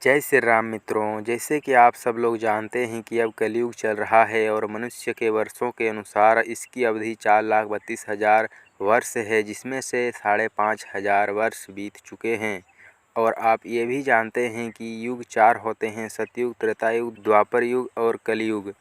जय श्री राम मित्रों, जैसे कि आप सब लोग जानते हैं कि अब कलयुग चल रहा है और मनुष्य के वर्षों के अनुसार इसकी अवधि 4,32,000 वर्ष है, जिसमें से 5,500 वर्ष बीत चुके हैं। और आप ये भी जानते हैं कि युग 4 होते हैं: सतयुग, त्रेता युग, द्वापर युग और कलयुग।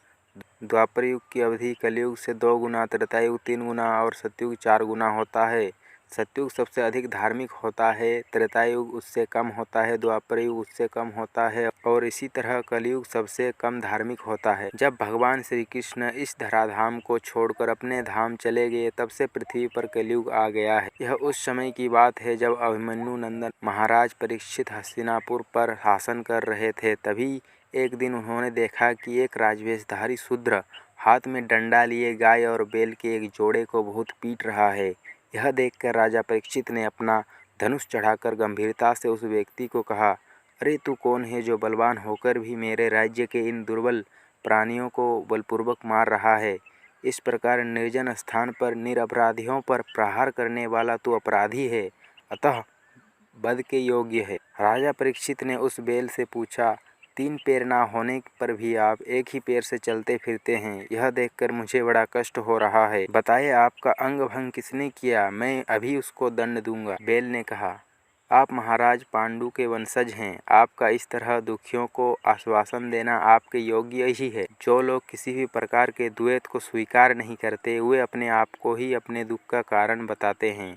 द्वापर युग की अवधि कलयुग से 2 गुना, त्रेता युग 3 गुना और सतयुग 4 गुना होता है। सतयुग सबसे अधिक धार्मिक होता है, त्रेता युग उससे कम होता है, द्वापर युग उससे कम होता है और इसी तरह कलयुग सबसे कम धार्मिक होता है। जब भगवान श्री कृष्ण इस धराधाम को छोड़कर अपने धाम चले गए, तब से पृथ्वी पर कलयुग आ गया है। यह उस समय की बात है जब अभिमन्यु नंदन महाराज परीक्षित हस्तिनापुर पर शासन कर रहे थे। तभी एक दिन उन्होंने देखा कि एक राजवेशधारी शूद्र हाथ में डंडा लिए गाय और बैल के एक जोड़े को बहुत पीट रहा है। यह देखकर राजा परीक्षित ने अपना धनुष चढ़ाकर गंभीरता से उस व्यक्ति को कहा, अरे तू कौन है जो बलवान होकर भी मेरे राज्य के इन दुर्बल प्राणियों को बलपूर्वक मार रहा है? इस प्रकार निर्जन स्थान पर निरपराधियों पर प्रहार करने वाला तू अपराधी है, अतः वध के योग्य है। राजा परीक्षित ने उस बैल से पूछा, 3 पैर ना होने पर भी आप एक ही पैर से चलते फिरते हैं, यह देखकर मुझे बड़ा कष्ट हो रहा है। बताइए आपका अंग भंग किसने किया? मैं अभी उसको दंड दूंगा। बैल ने कहा, आप महाराज पांडु के वंशज हैं, आपका इस तरह दुखियों को आश्वासन देना आपके योग्य ही है। जो लोग किसी भी प्रकार के द्वैत को स्वीकार नहीं करते, वे अपने आप को ही अपने दुख का कारण बताते हैं।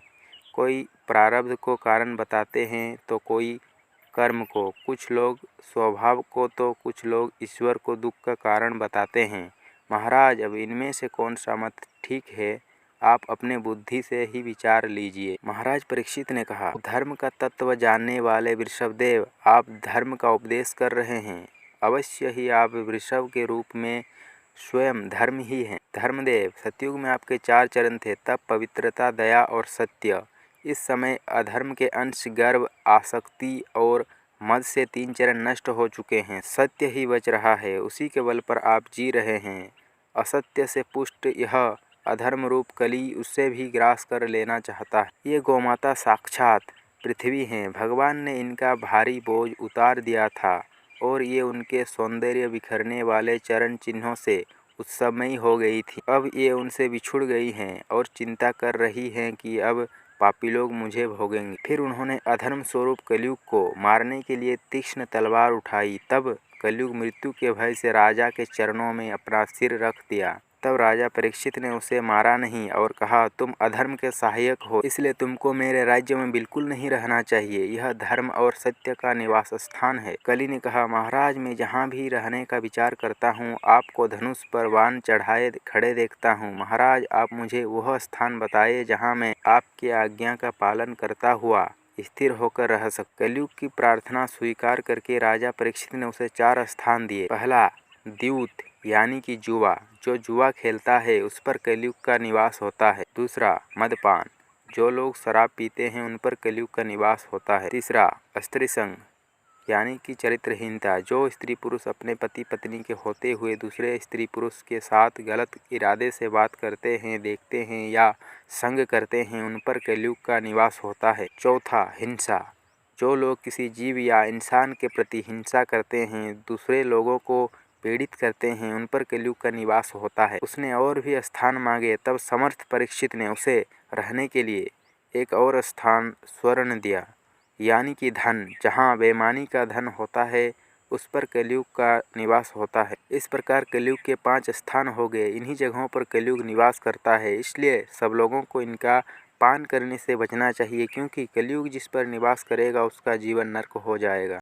कोई प्रारब्ध को कारण बताते हैं तो कोई कर्म को, कुछ लोग स्वभाव को तो कुछ लोग ईश्वर को दुख का कारण बताते हैं। महाराज, अब इनमें से कौन सा मत ठीक है, आप अपने बुद्धि से ही विचार लीजिए। महाराज परीक्षित ने कहा, धर्म का तत्व जानने वाले वृषभदेव, आप धर्म का उपदेश कर रहे हैं। अवश्य ही आप वृषभ के रूप में स्वयं धर्म ही हैं। धर्मदेव, सतयुग में आपके 4 चरण थे: तप, पवित्रता, दया और सत्य। इस समय अधर्म के अंश गर्व, आसक्ति और मद से 3 चरण नष्ट हो चुके हैं। सत्य ही बच रहा है, उसी के बल पर आप जी रहे हैं। असत्य से पुष्ट यह अधर्म रूप कली उससे भी ग्रास कर लेना चाहता है। ये गौमाता साक्षात पृथ्वी हैं। भगवान ने इनका भारी बोझ उतार दिया था और ये उनके सौंदर्य बिखरने वाले चरण चिन्हों से उत्सवमयी हो गई थी। अब ये उनसे बिछुड़ गई हैं और चिंता कर रही हैं कि अब पापी लोग मुझे भोगेंगे। फिर उन्होंने अधर्म स्वरूप कलयुग को मारने के लिए तीक्ष्ण तलवार उठाई। तब कलयुग मृत्यु के भय से राजा के चरणों में अपना सिर रख दिया। तब राजा परीक्षित ने उसे मारा नहीं और कहा, तुम अधर्म के सहायक हो, इसलिए तुमको मेरे राज्य में बिल्कुल नहीं रहना चाहिए। यह धर्म और सत्य का निवास स्थान है। कली ने कहा, महाराज, मैं जहाँ भी रहने का विचार करता हूँ, आपको धनुष पर बाण चढ़ाए खड़े देखता हूँ। महाराज, आप मुझे वह स्थान बताइए जहाँ मैं आपकी आज्ञा का पालन करता हुआ स्थिर होकर रह सकूं। कलयुग की प्रार्थना स्वीकार करके राजा परीक्षित ने उसे 4 स्थान दिए। पहला, द्यूत यानी कि जुआ, जो जुआ खेलता है उस पर कलयुग का निवास होता है। दूसरा, मदपान, जो लोग शराब पीते हैं उन पर कलयुग का निवास होता है। तीसरा, स्त्री संग यानी कि चरित्रहीनता, जो स्त्री पुरुष अपने पति पत्नी के होते हुए दूसरे स्त्री पुरुष के साथ गलत इरादे से बात करते हैं, देखते हैं या संग करते हैं, उन पर कलयुग का निवास होता है। चौथा, हिंसा, जो लोग किसी जीव या इंसान के प्रति हिंसा करते हैं, दूसरे लोगों को पीड़ित करते हैं, उन पर कलयुग का निवास होता है। उसने और भी स्थान मांगे, तब समर्थ परीक्षित ने उसे रहने के लिए एक और स्थान स्वर्ण दिया, यानी कि धन, जहाँ बेईमानी का धन होता है उस पर कलयुग का निवास होता है। इस प्रकार कलयुग के 5 स्थान हो गए। इन्हीं जगहों पर कलयुग निवास करता है, इसलिए सब लोगों को इनका पान करने से बचना चाहिए, क्योंकि कलयुग जिस पर निवास करेगा उसका जीवन नर्क हो जाएगा।